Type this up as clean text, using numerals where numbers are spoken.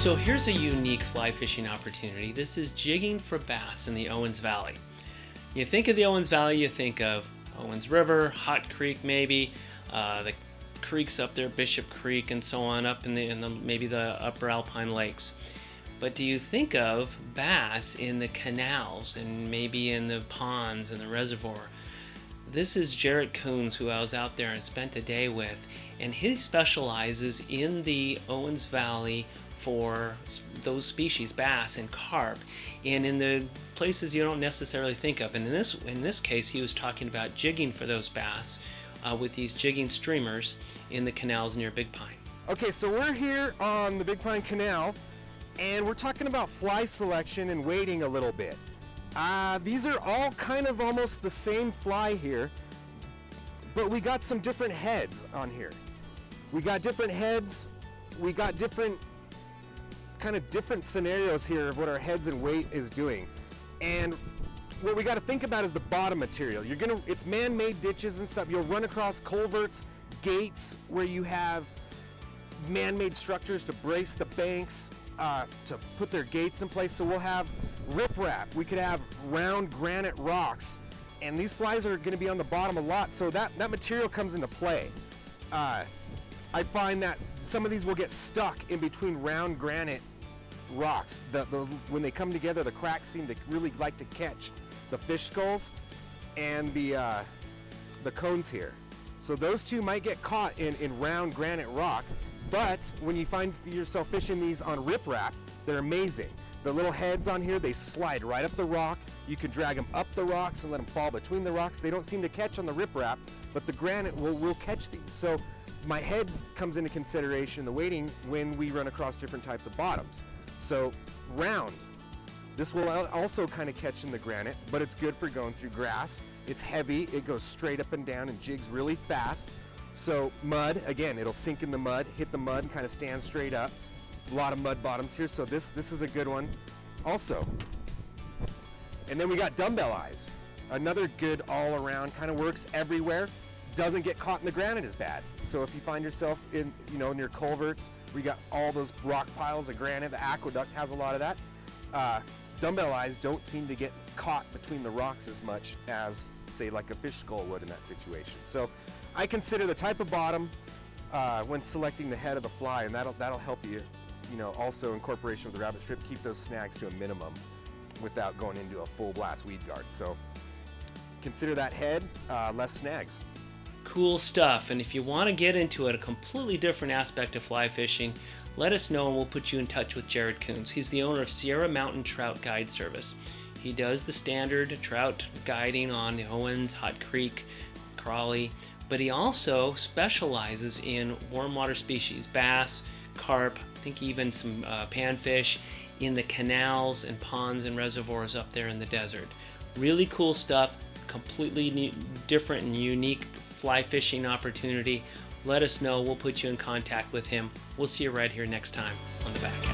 So here's a unique fly fishing opportunity. This is jigging for bass in the Owens Valley. You think of the Owens Valley, you think of Owens River, Hot Creek maybe, the creeks up there, Bishop Creek and so on, up in the maybe the upper alpine lakes. But do you think of bass in the canals and maybe in the ponds and the reservoir? This is Jarett Coons, who I was out there and spent a day with, and he specializes in the Owens Valley for those species, bass and carp, and in the places you don't necessarily think of. And in this case, he was talking about jigging for those bass with these jigging streamers in the canals near Big Pine. Okay, so we're here on the Big Pine Canal, and we're talking about fly selection and weighting a little bit. These are all kind of almost the same fly here, but we got some different heads on here. We got different heads, we got different scenarios here of what our heads and weight is doing. And what we got to think about is the bottom material. It's man-made ditches and stuff. You'll run across culverts, gates where you have man-made structures to brace the banks, to put their gates in place. So we'll have riprap. We could have round granite rocks, and these flies are going to be on the bottom a lot. So that material comes into play. I find that some of these will get stuck in between round granite rocks. When they come together, the cracks seem to really like to catch the fish skulls and the cones here. So those two might get caught in round granite rock, but when you find yourself fishing these on riprap, they're amazing. The little heads on here, they slide right up the rock. You can drag them up the rocks and let them fall between the rocks. They don't seem to catch on the riprap, but the granite will catch these. So my head comes into consideration, the weighting, when we run across different types of bottoms. So round, this will also kind of catch in the granite, but it's good for going through grass. It's heavy, it goes straight up and down and jigs really fast. So mud, again, it'll sink in the mud, hit the mud and kind of stand straight up. A lot of mud bottoms here, so this is a good one also. And then we got dumbbell eyes. Another good all around, kind of works everywhere. Doesn't get caught in the granite as bad. So if you find yourself in, near culverts, we got all those rock piles of granite. The aqueduct has a lot of that. Dumbbell eyes don't seem to get caught between the rocks as much as, say, like a fish skull would in that situation. So I consider the type of bottom when selecting the head of the fly, and that'll help you, also in cooperation with the rabbit strip, keep those snags to a minimum without going into a full blast weed guard. So consider that head, less snags. Cool stuff. And if you want to get into it, a completely different aspect of fly fishing, let us know and we'll put you in touch with Jarett Coons. He's the owner of Sierra Mountain Trout Guide Service. He does the standard trout guiding on the Owens, Hot Creek, Crawley, but he also specializes in warm water species, bass, carp, I think even some panfish in the canals and ponds and reservoirs up there in the desert. Really cool stuff, completely different and unique fly fishing opportunity. Let us know. We'll put you in contact with him. We'll see you right here next time on The Back Half.